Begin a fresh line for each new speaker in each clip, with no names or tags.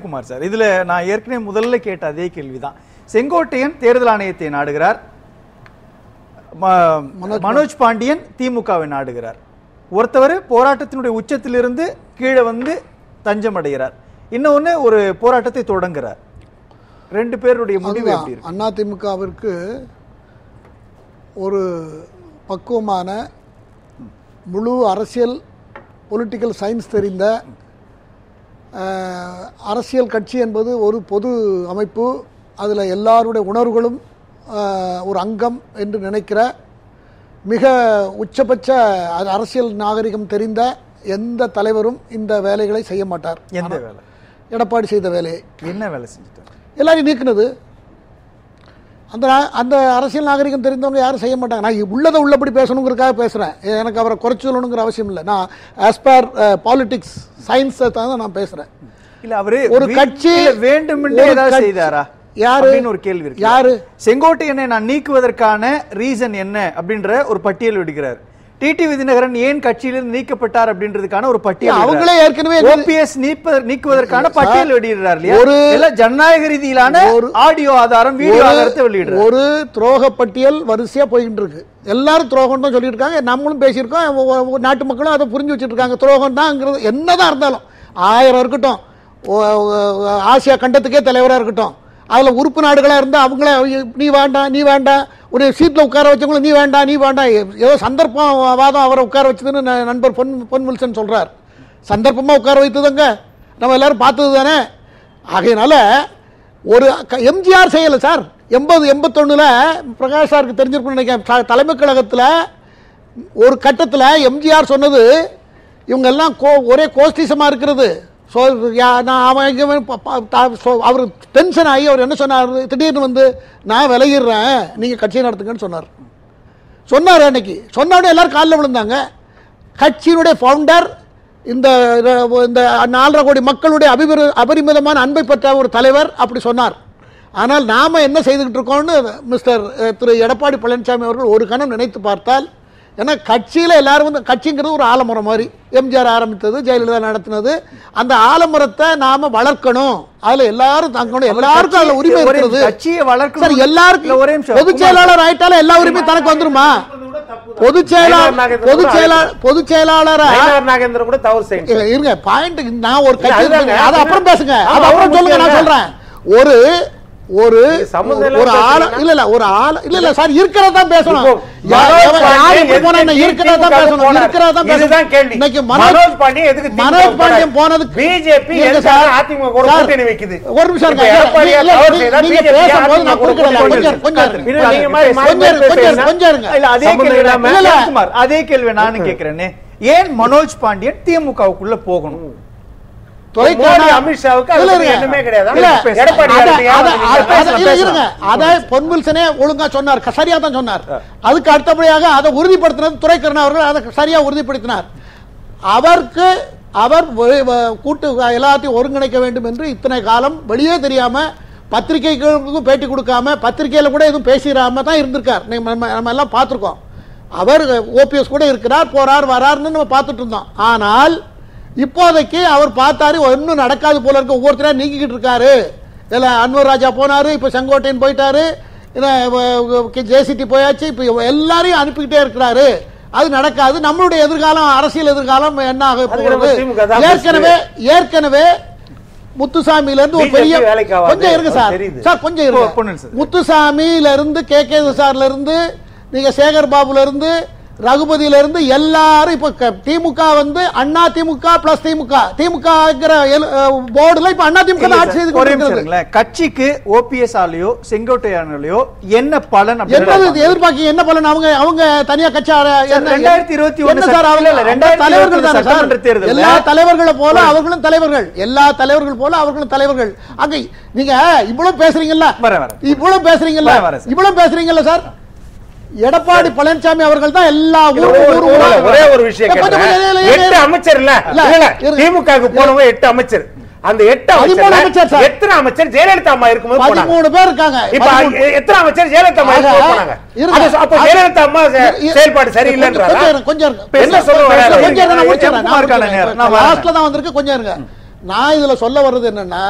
Kumar sir, இதுல நான் ஏற்கனவே முதல்ல கேட்ட அதே கேள்விதான். செங்கோட்டையன் தேர்தல் ஆணையத்தை நாடுகிறார், மனோஜ் பாண்டியன் திமுகவை நாடுகிறார். ஒருத்தவர் போராட்டத்தினுடைய உச்சத்திலிருந்து கீழே வந்து தஞ்சம் அடைகிறார், இன்னொன்னு ஒரு போராட்டத்தை தொடங்குறார். ரெண்டு பேருடைய முடிவு எப்படி இருக்கு?
அதிமுகவிற்கு ஒரு பக்குவமான முழு அரசியல் பொலிட்டிக்கல் சயின்ஸ் தெரிந்த அரசியல் கட்சி என்பது ஒரு பொது அமைப்பு, அதில் எல்லாருடைய உணர்வுகளும் ஒரு அங்கம் என்று நினைக்கிற மிக உச்சபட்ச அரசியல் நாகரிகம் தெரிந்த எந்த தலைவரும் இந்த வேலைகளை செய்ய மாட்டார்.
எந்த வேலை?
எடப்பாடி செய்த வேலையை.
என்ன வேலை செஞ்சுட்டார்?
எல்லாரையும் நீக்குனது. அந்த அந்த அரசியல் நாகரிகம் தெரிந்தவங்க யாரும் செய்ய மாட்டாங்க. நான் உள்ளதை உள்ளபடி பேசணுங்கிறதுக்காக பேசுகிறேன், எனக்கு அவரை குறைச்சி சொல்லணுங்கிற அவசியம் இல்லை. நான் ஆஸ் பர் பாலிடிக்ஸ் சயின்ஸை தான் நான் பேசுகிறேன்.
இல்லை, அவரு
ஒரு கட்சி
வேண்டும் செய்தாரா
யாரு
ஒரு கேள்வி இருக்கு.
யாரு
செங்கோட்டையனை நான் நீக்குவதற்கான ரீசன் என்ன அப்படின்ற ஒரு பட்டியல் விடுகிறார். டிடி விதிநகரன் ஏன் கட்சியிலிருந்து நீக்கப்பட்டார் அப்படின்றதுக்கான ஒரு பட்டியல்
அவங்களே ஏற்கனவே
ஓபிஎஸ் நீக்குவதற்கான பட்டியல் வெளியிடுறார் இல்லையா? ஒரு ஜனநாயக ரீதியிலான ஆடியோ ஆதாரம், வீடியோ ஆதாரத்தை வெளியிடுறார்.
ஒரு துரோக பட்டியல் வரிசையா போயிட்டு இருக்கு. எல்லாரும் துரோகம் தான் சொல்லிட்டு இருக்காங்க, நம்மளும் பேசியிருக்கோம், நாட்டு மக்களும் அதை புரிஞ்சு வச்சுட்டு இருக்காங்க. துரோகம் தான் என்னதான் இருந்தாலும் 1000 இருக்கட்டும், ஆசியா கண்டத்துக்கே தலைவராக இருக்கட்டும், அதில் உறுப்பு நாடுகளாக இருந்தால் அவங்கள நீ வேண்டாம் நீ வேண்டாம், ஒரு சீட்டில் உட்கார வச்சவங்களும் நீ வேண்டாம் நீ வேண்டாம், ஏதோ சந்தர்ப்பவாதம் அவரை உட்கார வச்சதுன்னு நண்பர் பொன் வில்சன் சொல்கிறார். சந்தர்ப்பமாக உட்கார வைத்ததுங்க நம்ம எல்லாரும் பார்த்தது தானே. ஆகையினால ஒரு எம்ஜிஆர் செய்யலை சார். 80-81 பிரகாஷ் சாருக்கு தெரிஞ்சிருக்குன்னு நினைக்கிறேன், தலைமை கழகத்தில் ஒரு கட்டத்தில் எம்ஜிஆர் சொன்னது, இவங்க எல்லாம் ஒரே கோஷ்டிசமாக இருக்கிறது. அவர் டென்ஷன் ஆகி அவர் என்ன சொன்னார், திடீர்னு வந்து நான் விலகிடுறேன் நீங்கள் கட்சியை நடத்துங்கன்னு சொன்னார். அன்னைக்கு சொன்ன எல்லாரும் காலில் விழுந்தாங்க. கட்சியினுடைய ஃபவுண்டர், இந்த 4.5 கோடி மக்களுடைய அபரிமிதமான அன்பை பெற்ற ஒரு தலைவர் அப்படி சொன்னார். ஆனால் நாம என்ன செய்துகிட்டு இருக்கோம்னு திரு எடப்பாடி பழனிசாமி அவர்கள் ஒரு கணம் நினைத்து பார்த்தால், ஏன்னா கட்சியில் எல்லாரும் வந்து கட்சிங்கிறது ஒரு ஆலமரம் மாதிரி, எம்ஜிஆர் ஆரம்பித்தது, ஜெயலலிதா நடத்தினது, அந்த ஆலமரத்தை நாம வளர்க்கணும், அதுல எல்லாரும் தங்கணும், எல்லாருக்கும் அதுல உரிமை இருக்கிறது.
கட்சியை வளர்க்கணும்,
எல்லாருக்கும் பொதுச் செயலாளர் ஆயிட்டாலும் எல்லா உரிமையும் தனக்கு வந்துருமா? பொதுச் செயலாளர் இருங்க, பாயிண்ட் நான் ஒரு கட்சி அதை அப்புறம் பேசுங்க, அதை அப்புறம் சொல்லுங்க, நான் சொல்றேன். ஒரு ஒரு ஒரு ஆள இல்ல இல்ல ஒரு ஆள இல்ல இல்ல சார் இருக்கிறதா பேசணும். மனோஜ் பாண்டியன் போனது பிஜேபி ஒரு நிமிஷம்
அதே கேள்வி நானும் கேட்கிறேன். ஏன் மனோஜ் பாண்டியன் திமுகவுக்குள்ள போகணும்?
ஒழுங்கா சொன்னார், சரியா தான் சொன்னார். அதுக்கு அடுத்தபடியாக அதை உறுதிப்படுத்தினது துரைக்கண்ணு அவர்கள், அதை சரியா உறுதிப்படுத்தினார். அவருக்கு அவர் கூட்டு எல்லாத்தையும் ஒருங்கிணைக்க வேண்டும் என்று இத்தனை காலம் வெளியே தெரியாம, பத்திரிகைகளுக்கும் பேட்டி கொடுக்காம, பத்திரிகையில கூட எதுவும் பேசிடாம தான் இருந்திருக்கார். நம்ம எல்லாம் பார்த்திருக்கோம். அவர் ஓபிஎஸ் கூட இருக்கிறார், போறார் வராருன்னு நம்ம பார்த்துட்டு இருந்தோம். ஆனால் இப்போதைக்கு அவர் பார்த்தாரு, ஒன்னும் நடக்காது போல இருக்க, ஒவ்வொருத்தரையா நீக்கிட்டு இருக்காரு. இல்ல அன்வர் ராஜா போனாரு, இப்ப செங்கோட்டையன் போயிட்டாரு, ஜேசிடி போயாச்சு, இப்ப எல்லாரையும் அனுப்பிக்கிட்டே இருக்கிறாரு. அது நடக்காது. நம்மளுடைய எதிர்காலம், அரசியல் எதிர்காலம் என்ன ஆக போகிறது? ஏற்கனவே முத்துசாமியில இருந்து ஒரு பெரிய கொஞ்சம் இருங்க சார் கொஞ்சம் இருங்க. முத்துசாமியில இருந்து கே சார்ல இருந்து, நீங்க சேகர் பாபுல இருந்து, ரகுபதியில இருந்து எல்லாரும் இப்ப திமுக வந்து அண்ணா திமுக பிளஸ் திமுக போர்டுல இப்ப அண்ணா திமுக ஆட்சி செய்து கொண்டிருக்கிறது.
கட்சிக்கு ஓபிஎஸ் ஆலையோ செங்கோட்டையானாலையோ என்ன பலன்
எதிர்பார்க்க? என்ன பலன்? அவங்க தனியா கட்சி
2021
சார், தலைவர்கள் தானே சார். எல்லா தலைவர்களை போல அவர்களும் தலைவர்கள், எல்லா தலைவர்கள் போல அவர்களும் தலைவர்கள். அங்க நீங்க இவ்வளவு பேசுறீங்கல்ல சார். எடப்பாடி பழனிசாமி அவர்கள் தான் எல்லா
ஒரே ஒரு விஷயம், 8 அமைச்சர் இல்ல திமுக போனவங்க 8 அமைச்சர். அந்த 8 அமைச்சர் எத்தனை அமைச்சர் ஜெயலலிதா அம்மா இருக்கும்போது
13 பேர் இருக்காங்க.
இப்ப எத்தனை அமைச்சர் ஜெயலலிதா அம்மா போனாங்க? அப்ப ஜெயலலிதா அம்மா செயல்பாடு சரியில்லைன்றாரா?
கொஞ்சம்
என்ன சொல்ல வராரு?
லாஸ்ட்ல தான் வந்திருக்கு, கொஞ்சம் இருங்க. நான் இதுல சொல்ல வர்றது என்னன்னா,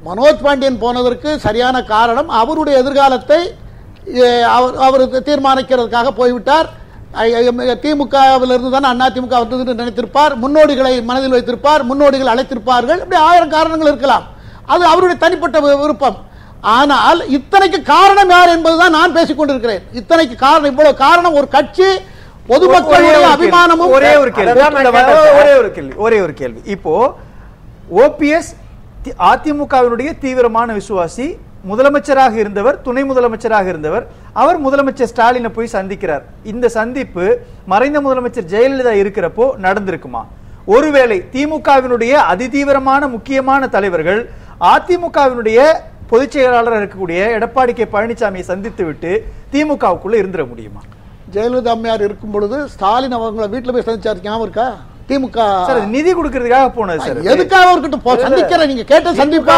மனோஜ் பாண்டியன் போனதற்கு சரியான காரணம் அவருடைய எதிர்காலத்தை அவர் தீர்மானிக்கிறதுக்காக போய்விட்டார். திமுகவிலிருந்து தான் அதிமுக வந்தது நினைத்திருப்பார், முன்னோடிகளை மனதில் வைத்திருப்பார், முன்னோடிகள் அழைத்திருப்பார்கள், இப்படி 1000 காரணங்கள் இருக்கலாம். அது அவருடைய தனிப்பட்ட விருப்பம். ஆனால் இத்தனைக்கு காரணம் யார் என்பதுதான் நான் பேசிக் கொண்டிருக்கிறேன். இத்தனைக்கு காரணம், இவ்வளவு காரணம் ஒரு கட்சி, பொதுமக்களுடைய அபிமானமும்.
ஒரே ஒரு கேள்வி. இப்போ ஓபிஎஸ் அதிமுகவினுடைய தீவிரமான விசுவாசி, முதலமைச்சராக இருந்தவர், துணை முதலமைச்சராக இருந்தவர். அவர் முதலமைச்சர் ஸ்டாலினை போய் சந்திக்கிறார். இந்த சந்திப்பு மறைந்த முதலமைச்சர் ஜெயலலிதா இருக்கிறப்போ நடந்திருக்குமா? ஒருவேளை திமுகவினுடைய அதிதீவிரமான முக்கியமான தலைவர்கள் அதிமுகவினுடைய பொதுச் செயலாளர் இருக்கக்கூடிய எடப்பாடி கே பழனிசாமியை சந்தித்து விட்டு திமுகவுக்குள்ள இருந்துட முடியுமா?
ஜெயலலிதா அம்மையார் இருக்கும் பொழுது ஸ்டாலின் அவங்களை வீட்டுல போய் சந்திச்சாரு, ஞாபகம் இருக்கா? திமுக
நிதி கொடுக்கிறதுக்காக போனது சார்.
எதுக்காக அவர்கிட்ட சந்திக்கிற நீங்க கேட்ட சந்திப்பா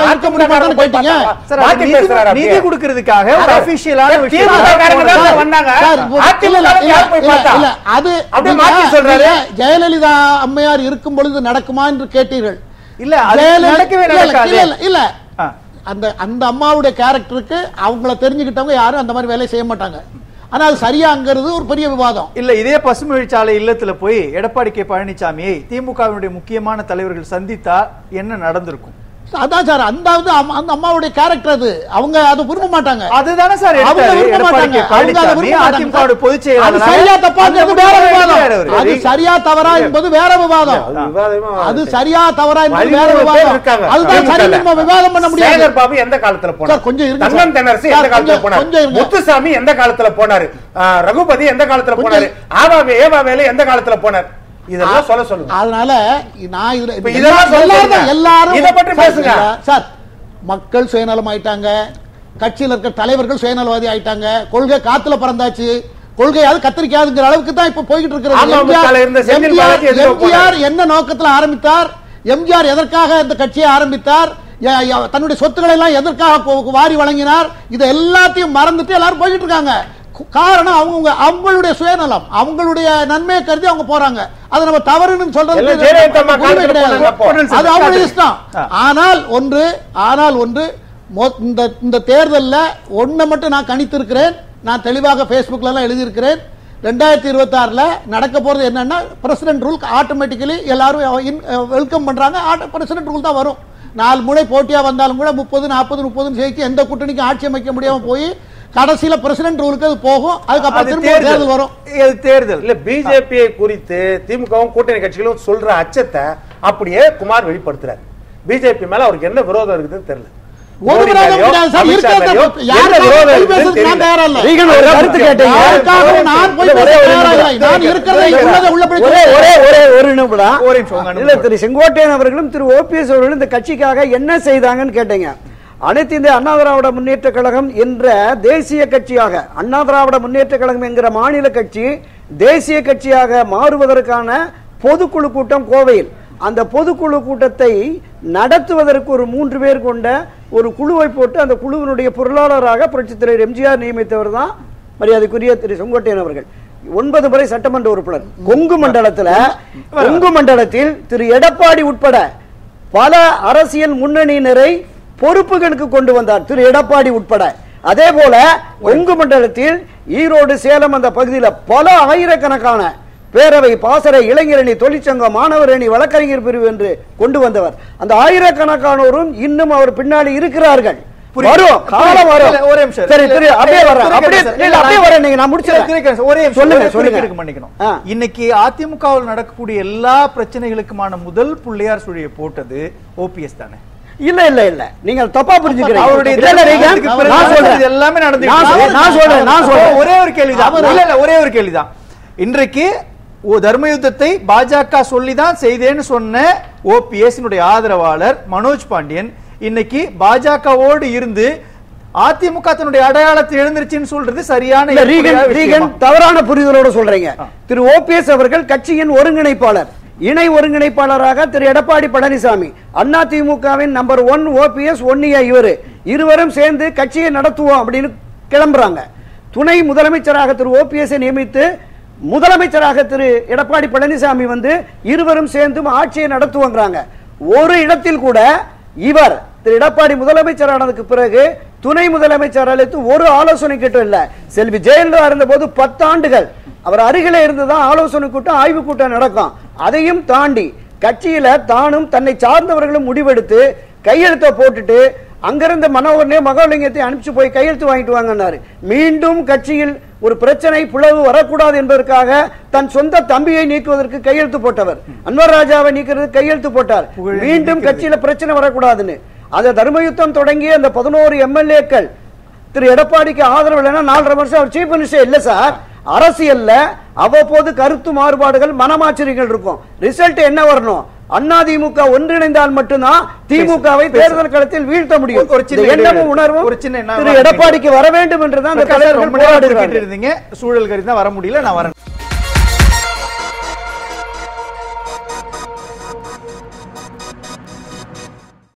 இருக்க முடியுமான்னு கேட்டீங்க.
நிதி கொடுக்கிறதுக்காக ஒரு ஆபீஷியலான விஷயம்.
அது ஜெயலலிதா அம்மையார் இருக்கும் பொழுது நடக்குமா என்று கேட்டீர்கள்.
இல்ல
இல்ல அந்த அம்மாவுடைய கேரக்டருக்கு அவங்கள தெரிஞ்சுக்கிட்டவங்க யாரும் அந்த மாதிரி வேலையை செய்ய மாட்டாங்க. ஆனால் சரியாங்கிறது ஒரு பெரிய விவாதம்.
இல்ல, இதே பசுமொழிச்சாலை இல்லத்துல போய் எடப்பாடி கே பழனிசாமியை திமுகவினுடைய முக்கியமான தலைவர்கள் சந்தித்தா என்ன நடந்திருக்கும்?
அதான் சார், அந்த அம்மாவுடைய கேரக்டர் அது. அவங்க அதை விரும்ப மாட்டாங்க.
அதுதானே சார் விரும்ப மாட்டாங்க.
அது சரியா தப்பாங்கிறது வேற விவாதம். அது சரியா தவறா என்பது வேற விவாதம். அது சரியா தவறா என்பது வேற விவாதம். அதுதான் சரி, நம்ம விவாதம் பண்ண முடியாது.
சேகர் பாபு எந்த காலத்துல போனார்?
கொஞ்சம் இருங்க.
தங்கம் தென்னரசு எந்த காலத்துல போனார்? முத்துசாமி எந்த காலத்துல போனாரு? ரகுபதி எந்த காலத்துல போனாரு? ஏவாவேலு எந்த காலத்துல போனார்? இதெல்லாம் சொல்லுங்க.
அதனால நான்
எல்லாரும் இத பற்றி பேசுங்க
சார். மக்கள் சுயநலம் ஆயிட்டாங்க, கட்சியில் இருக்க தலைவர்கள் சுயநலவாதி ஆயிட்டாங்க, கொள்கை காத்துல பறந்தாச்சு, கொள்கையாவது கத்திரிக்காதுங்கிற அளவுக்கு தான் இப்ப போய்கிட்டு இருக்கிறது. எம்ஜிஆர் என்ன நோக்கத்தில் ஆரம்பித்தார்? எம்ஜிஆர் எதற்காக இந்த கட்சியை ஆரம்பித்தார்? தன்னுடைய சொத்துக்களை எல்லாம் எதற்காக வாரி வழங்கினார்? இதை எல்லாத்தையும் மறந்துட்டு எல்லாரும் போய்கிட்டு இருக்காங்க. காரணம் அவங்களுடைய சுயநலம், அவங்களுடைய நன்மையை கருதி அவங்க போறாங்க. அது நம்ம தவறுன்னு சொல்றது அது அவங்களுடைய இஷ்டம். ஆனால் ஒன்று இந்த தேர்தலில் ஒன்றை மட்டும் நான் கணித்திருக்கிறேன். நான் தெளிவாக Facebookல எல்லாம் எழுதியிருக்கிறேன். 2026 நடக்க போறது என்னன்னா, பிரசிடென்ட் ரூல் ஆட்டோமேட்டிக்கலி எல்லாரும் வெல்கம் பண்றாங்க. பிரசிடென்ட் ரூல் தான் வரும். 4 முறை போட்டியா வந்தாலும் கூட 30, 40, 30 ஜெயிச்சு எந்த கூட்டணிக்கும் ஆட்சி அமைக்க முடியாம போய் கடைசியில பிரசிடென்ட் ரூலுக்கு அது போகும். அதுக்கப்புறம் திரும்ப தேர்தல் வரும்.
தேர்தல் இல்ல,
பிஜேபி குறித்து திமுகவும் கூட்டணி கட்சிகளும் சொல்ற அச்சத்தை அப்படியே குமார் வெளிப்படுத்துறாரு. பிஜேபி மேல அவருக்கு என்ன விரோதம் இருக்குதுன்னு தெரியல.
செங்கோட்டையன் அவர்களும் திரு ஓபிஎஸ் அவர்களும் இந்த கட்சிக்காக என்ன செய்தாங்கன்னு கேட்டீங்க. அனைத்து இந்திய அண்ணா திராவிட முன்னேற்ற கழகம் என்ற தேசிய கட்சியாக, அண்ணா திராவிட முன்னேற்ற கழகம் என்கிற மாநில கட்சி தேசிய கட்சியாக மாறுவதற்கான பொதுக்குழு கூட்டம் கோவையில், அந்த பொதுக்குழு கூட்டத்தை நடத்துவதற்கு ஒரு 3 பேர் கொண்ட ஒரு குழுவை போட்டு அந்த குழுவினுடைய பொருளாளராக புரட்சித் தலைவர் எம்ஜிஆர் நியமித்தவர் தான் மரியாதைக்குரிய திரு செங்கோட்டையன் அவர்கள். 9 முறை சட்டமன்ற உறுப்பினர். கொங்கு மண்டலத்தில் திரு எடப்பாடி உட்பட பல அரசியல் முன்னணியினரை பொறுப்புகளுக்கு கொண்டு வந்தார் திரு எடப்பாடி உட்பட. அதே போல கொங்கு மண்டலத்தில் ஈரோடு, சேலம் அந்த பகுதியில் பல ஆயிரக்கணக்கான பேரவை, பாசறை, இளைஞரணி, தொழிற்சங்கம், மாணவர் அணி, வழக்கறிஞர் பிரிவு என்று கொண்டு வந்தவர். அந்த ஆயிரக்கணக்கானோரும் இன்னும் அவர் பின்னாடி இருக்கிறார்கள்.
இன்னைக்கு அதிமுகவில் நடக்கக்கூடிய எல்லா பிரச்சனைகளுக்குமான முதல் புள்ளியார் சுழியை போட்டது ஓபிஎஸ் தானே?
இல்ல இல்ல இல்ல, நீங்க தப்பா புரிஞ்சுக்கிறீங்க.
ஒரே ஒரு கேள்விதான். இன்றைக்கு தர்மயுத்தத்தை பாஜக சொல்லிதான் செய்தேன்னு சொன்ன ஓபிஎஸ் ஆதரவாளர் மனோஜ் பாண்டியன் இன்னைக்கு பாஜகவோடு இருந்து அதிமுக தன்னுடைய அடையாளத்தை எழுந்திருச்சுன்னு சொல்றது சரியான
தவறான புரிதலோட சொல்றீங்க. திரு ஓபிஎஸ் அவர்கள் கட்சியின் ஒருங்கிணைப்பாளர், இணை ஒருங்கிணைப்பாளராக திரு எடப்பாடி பழனிசாமி, அண்ணா திமுகவின் நம்பர் 1 ஓபிஎஸ், 1A இருவரும் சேர்ந்து கட்சியை நடத்துவோம் அப்படின்னு கிளம்புறாங்க. துணை முதலமைச்சராக திரு ஓபிஎஸ் நியமித்து முதலமைச்சராக திரு எடப்பாடி பழனிசாமி வந்து இருவரும் சேர்ந்து ஆட்சியை நடத்துவாங்க. ஒரு இடத்தில் கூட இவர் திரு எடப்பாடி முதலமைச்சர் ஆனதுக்கு பிறகு துணை முதலமைச்சர் அழைத்து ஒரு ஆலோசனை கூட்டம் இல்ல. செல்வி ஜெயலலிதா இருந்த போது 10 ஆண்டுகள் அவர் அருகிலே இருந்துதான் ஆலோசனை கூட்டம் ஆய்வு கூட்டம் நடக்கும். அதையும் தாண்டி கட்சியில தானும் தன்னை சார்ந்தவர்களும் முடிவெடுத்து கையெழுத்தை போட்டுட்டு அங்கிருந்த மனோகரனே மகாலிங்கத்தை அனுப்பிச்சு போய் கையெழுத்து வாங்கிட்டு வாங்கினாரு. மீண்டும் கட்சியில் ஒரு பிரச்சனை பிளவு வரக்கூடாது என்பதற்காக தன் சொந்த தம்பியை நீக்குவதற்கு கையெழுத்து போட்டவர். அன்வர் ராஜாவை நீக்கிறது கையெழுத்து போட்டார். மீண்டும் கட்சியில பிரச்சனை வரக்கூடாதுன்னு அந்த தர்மயுத்தம் தொடங்கிய அந்த 11 எம்எல்ஏக்கள் திரு எடப்பாடிக்கு ஆதரவு இல்லைன்னா 4.5 வருஷம் அவர் சீஃப் மினிஸ்டர் இல்ல சார். அரசியல்ல அவ்வப்போது கருத்து மாறுபாடுகள் மனமாச்சரியங்கள் இருக்கும். ரிசல்ட் என்ன வரணும்? அதிமுக ஒன்றிணைந்தால் மட்டும்தான் திமுகவை தேர்தல் களத்தில் வீழ்த்த முடியும். எண்ணமும் உணர்வும் திரு எடப்பாடிக்கு வர வேண்டும் என்றுதான் அந்த தலைவர்கள் போராடுகிறார்கள்.
சூழல் கருதி தான் வர முடியல. நான் வரேன்.